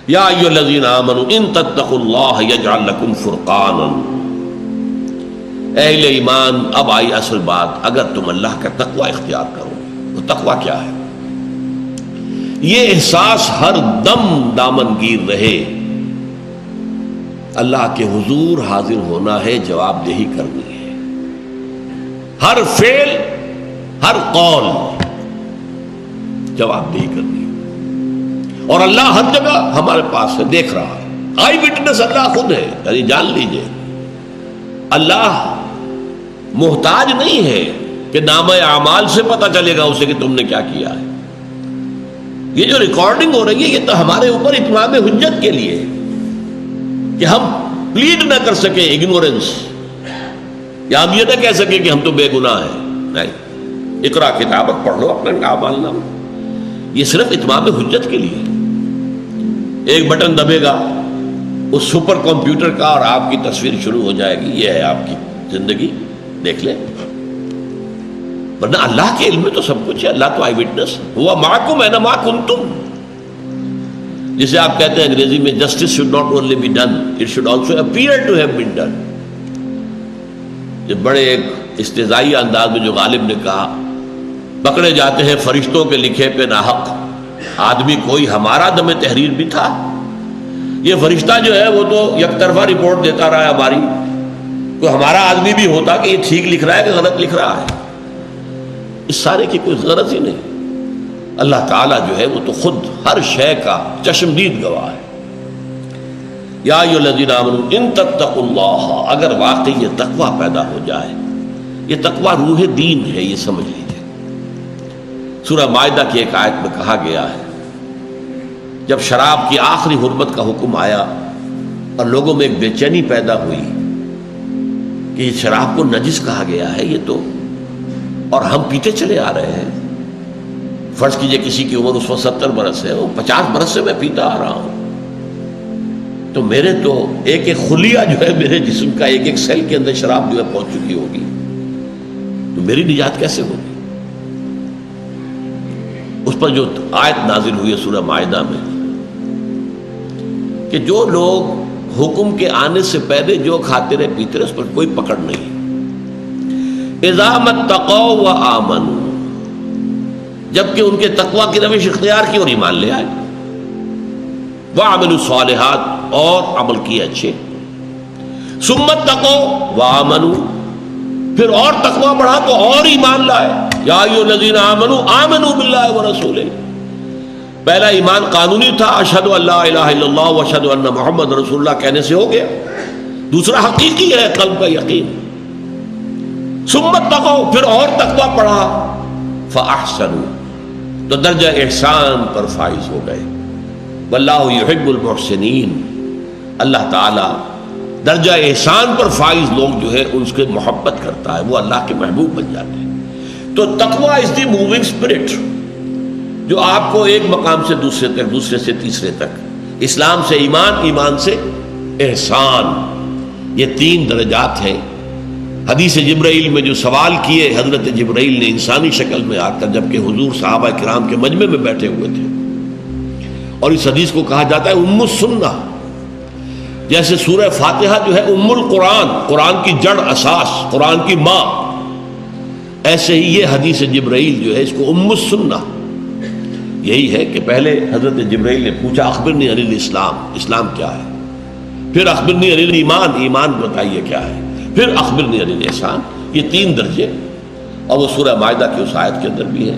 یا ایھا الذین آمنوا ان تتقوا اللہ یجعل لکم فرقانا، اہل ایمان اب آئی اصل بات، اگر تم اللہ کا تقوی اختیار کرو، وہ تقوی کیا ہے؟ یہ احساس ہر دم دامن گیر رہے، اللہ کے حضور حاضر ہونا ہے، جواب دہی کرنی ہے، ہر فعل ہر قول جواب دہی کرنی ہے، اور اللہ ہر جگہ ہمارے پاس ہے، دیکھ رہا ہے، آئی وٹنس اللہ خود ہے، یعنی جان لیجئے اللہ محتاج نہیں ہے کہ نامہ اعمال سے پتہ چلے گا اسے کہ تم نے کیا کیا ہے۔ یہ جو ریکارڈنگ ہو رہی ہے یہ تو ہمارے اوپر اتمام حجت کے لیے کہ ہم پلیڈ نہ کر سکیں اگنورنس، یا ہم یہ نہ کہہ سکیں کہ ہم تو بے گناہ ہیں، نہیں، اقرا کتابت پڑھ لو اپنا کام مالنا، یہ صرف اتمام حجت کے لیے۔ ایک بٹن دبے گا اس سپر کمپیوٹر کا اور آپ کی تصویر شروع ہو جائے گی، یہ ہے آپ کی زندگی، دیکھ لیں۔ ورنہ اللہ کے علم میں تو سب کچھ ہے، اللہ تو آئی وٹنس، ہوا معکم اینما کنتم، جسے آپ کہتے ہیں انگریزی میں justice should not only be done it should also appear to have been done. یہ بڑے ایک استہزائی انداز میں جو غالب نے کہا، پکڑے جاتے ہیں فرشتوں کے لکھے پہ ناحق، آدمی کوئی ہمارا دم تحریر بھی تھا، یہ فرشتہ جو ہے وہ تو یک طرفہ رپورٹ دیتا رہا ہے ہماری، کوئی ہمارا آدمی بھی ہوتا کہ یہ ٹھیک لکھ رہا ہے کہ غلط لکھ رہا ہے، اس سارے کی کوئی غرض ہی نہیں۔ اللہ تعالیٰ جو ہے وہ تو خود ہر شے کا چشمدید گواہ ہے۔ یا ایھا الذین آمنوا ان تتقوا اللہ، اگر واقعی یہ تقوی پیدا ہو جائے، یہ تقوی روح دین ہے، یہ سمجھ لیجیے۔ سورہ مائدہ کی ایک آیت میں کہا گیا ہے، جب شراب کی آخری حرمت کا حکم آیا اور لوگوں میں ایک بے چینی پیدا ہوئی کہ یہ شراب کو نجس کہا گیا ہے، یہ تو، اور ہم پیتے چلے آ رہے ہیں، فرض کیجئے کسی کی عمر اس وقت 70 برس ہے، وہ 50 برس سے میں پیتا آ رہا ہوں، تو میرے تو ایک ایک خلیہ جو ہے میرے جسم کا، ایک ایک سیل کے اندر شراب جو ہے پہنچ چکی ہوگی، تو میری نجات کیسے ہوگی؟ اس پر جو آیت نازل ہوئی ہے سورہ مائدہ میں کہ جو لوگ حکم کے آنے سے پہلے جو کھاتے رہے پیتے رہے اس پر کوئی پکڑ نہیں۔ اذا متقوا وآمنوا، جبکہ ان کے تقوی کی روش اختیار کی اور ایمان لے آئے، وعملوا الصالحات، اور عمل کیے اچھے، ثم اتقوا وآمنوا، پھر اور تقوی بڑھا تو اور ایمان لائے، یا ایھا الذین آمنوا آمنوا باللہ ورسولہ۔ پہلا ایمان قانونی تھا، اشہد ان لا الہ الا اللہ واشہد ان محمد رسول اللہ کہنے سے ہو گیا، دوسرا حقیقی ہے قلب کا یقین، ثم اتقوا، پھر اور تقوی پڑھا، فاحسنوا، تو درجہ احسان پر فائز ہو گئے، واللہ یحب المحسنین، اللہ تعالی درجہ احسان پر فائز لوگ جو ہے ان سے محبت کرتا ہے، وہ اللہ کے محبوب بن جاتے ہیں۔ تو تقوی از دی موونگ اسپرٹ، جو آپ کو ایک مقام سے دوسرے تک، دوسرے سے تیسرے تک، اسلام سے ایمان، ایمان سے احسان، یہ 3 درجات ہیں۔ حدیث جبرائیل میں جو سوال کیے حضرت جبرائیل نے انسانی شکل میں آ کر، جبکہ حضور صحابہ کرام کے مجمع میں بیٹھے ہوئے تھے، اور اس حدیث کو کہا جاتا ہے ام السنہ، جیسے سورہ فاتحہ جو ہے ام القرآن، قرآن کی جڑ، اساس، قرآن کی ماں، ایسے ہی یہ حدیث جبرائیل جو ہے اس کو ام السنہ، یہی ہے کہ پہلے حضرت جبرائیل نے پوچھا اخبرنی عن الاسلام، اسلام کیا ہے، پھر اخبرنی عن الایمان، ایمان بتائیے کیا ہے، پھر اخبرنی عن الاحسان، یہ 3 درجے، اور وہ سورہ مائدہ کی اس آیت کے اندر بھی ہے۔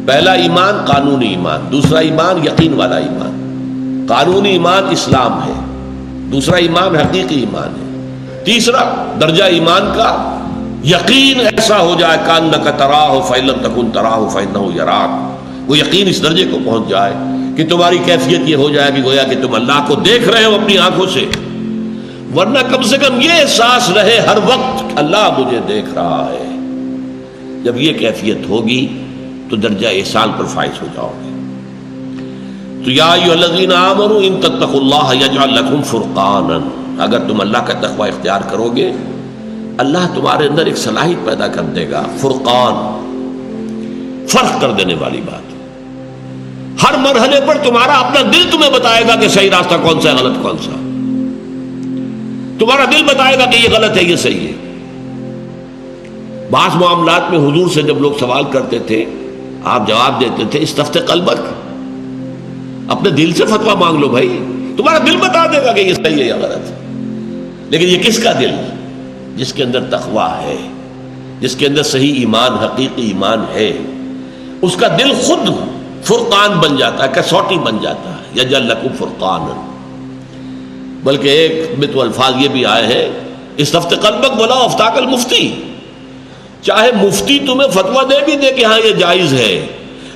پہلا ایمان قانونی ایمان، دوسرا ایمان یقین والا ایمان، قانونی ایمان اسلام ہے، دوسرا ایمان حقیقی ایمان ہے، تیسرا درجہ ایمان کا یقین ایسا ہو جائے کأنک تراہ فإن لم تکن تراہ فإنہ یراک، وہ یقین اس درجے کو پہنچ جائے کہ تمہاری کیفیت یہ ہو جائے کہ گویا کہ تم اللہ کو دیکھ رہے ہو اپنی آنکھوں سے، ورنہ کم سے کم یہ احساس رہے ہر وقت اللہ مجھے دیکھ رہا ہے۔ جب یہ کیفیت ہوگی تو درجہ احسان پر فائز ہو جاؤ گے۔ تو یا ایھا الذین آمنوا ان تتقوا اللہ یجعل لکم فرقانا، اگر تم اللہ کا تقوی اختیار کرو گے اللہ تمہارے اندر ایک صلاحیت پیدا کر دے گا، فرقان، فرق کر دینے والی بات، ہر مرحلے پر تمہارا اپنا دل تمہیں بتائے گا کہ صحیح راستہ کون سا ہے، غلط کون سا۔ تمہارا دل بتائے گا کہ یہ غلط ہے، یہ صحیح ہے۔ بعض معاملات میں حضور سے جب لوگ سوال کرتے تھے، آپ جواب دیتے تھے استفت قلبک، اپنے دل سے فتویٰ مانگ لو بھائی، تمہارا دل بتا دے گا کہ یہ صحیح ہے یا غلط ہے۔ لیکن یہ کس کا دل؟ جس کے اندر تقویٰ ہے، جس کے اندر صحیح ایمان، حقیقی ایمان ہے، اس کا دل خود فرقان بن جاتا ہے، کسوٹی بن جاتا ہے، یجعل لکم فرقانا۔ بلکہ ایک میں تو الفاظ یہ بھی آئے ہیں، استفت قلبک ولا افتاک المفتی، چاہے مفتی تمہیں فتویٰ دے بھی دے کہ ہاں یہ جائز ہے،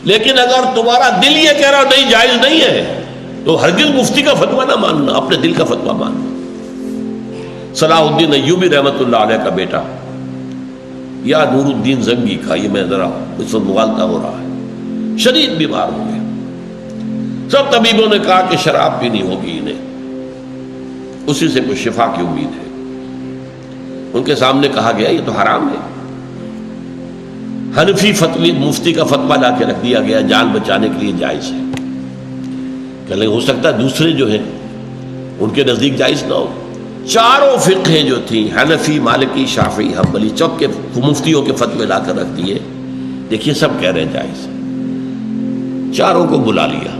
لیکن اگر تمہارا دل یہ کہہ رہا نہیں جائز نہیں ہے تو ہرگز مفتی کا فتویٰ نہ ماننا، اپنے دل کا فتویٰ ماننا۔ صلاح الدین ایوبی رحمۃ اللہ علیہ کا بیٹا یا نور الدین زنگی کا، یہ میں ذرا اس وقت مغالطہ ہو رہا ہے، شدید بیمار ہو گیا۔ سب طبیبوں نے کہا کہ شراب پینی ہوگی انہیں، اسی سے کوئی شفا کی امید ہے۔ ان کے سامنے کہا گیا یہ تو حرام ہے۔ حنفی فتوی مفتی کا فتویٰ لا کے رکھ دیا گیا، جان بچانے کے لیے جائز ہے۔ کہ ہو سکتا ہے دوسرے جو ہیں ان کے نزدیک جائز نہ ہو۔ چاروں فقہیں جو تھیں، حنفی، مالکی، شافعی، حنبلی، چوک کے مفتیوں کے فتوے لا کر رکھ دیے، دیکھیے سب کہہ رہے ہیں جائز۔ چاروں کو بلا لیا،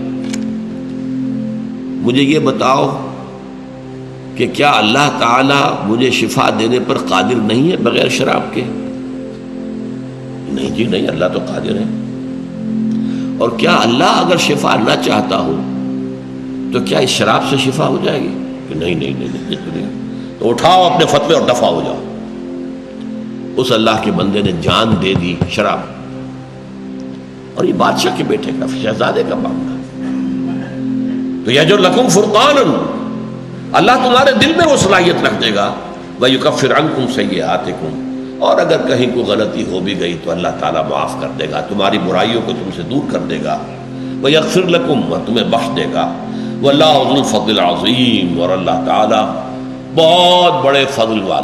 مجھے یہ بتاؤ کہ کیا اللہ تعالی مجھے شفا دینے پر قادر نہیں ہے بغیر شراب کے؟ نہیں جی نہیں، اللہ تو قادر ہے۔ اور کیا اللہ اگر شفا نہ چاہتا ہو تو کیا اس شراب سے شفا ہو جائے گی؟ کہ نہیں نہیں نہیں یہ تو نہیں۔ تو اٹھاؤ اپنے فتوے اور دفع ہو جاؤ۔ اس اللہ کے بندے نے جان دے دی شراب، اور یہ بادشاہ کے بیٹے کا، شہزادے کا معاملہ۔ تو یجعل لکم فرقانا، اللہ تمہارے دل میں وہ صلاحیت رکھ دے گا، وَيُكَفِّرْ عَنْكُمْ سَيِّئَاتِكُمْ، اور اگر کہیں کوئی غلطی ہو بھی گئی تو اللہ تعالیٰ معاف کر دے گا، تمہاری برائیوں کو تم سے دور کر دے گا، وَيَغْفِرْ لَكُمْ، اور تمہیں بخش دے گا، وَاللَّهُ ذُو الْفَضْلِ الْعَظِيمِ، اور اللہ تعالیٰ بہت بڑے فضل والا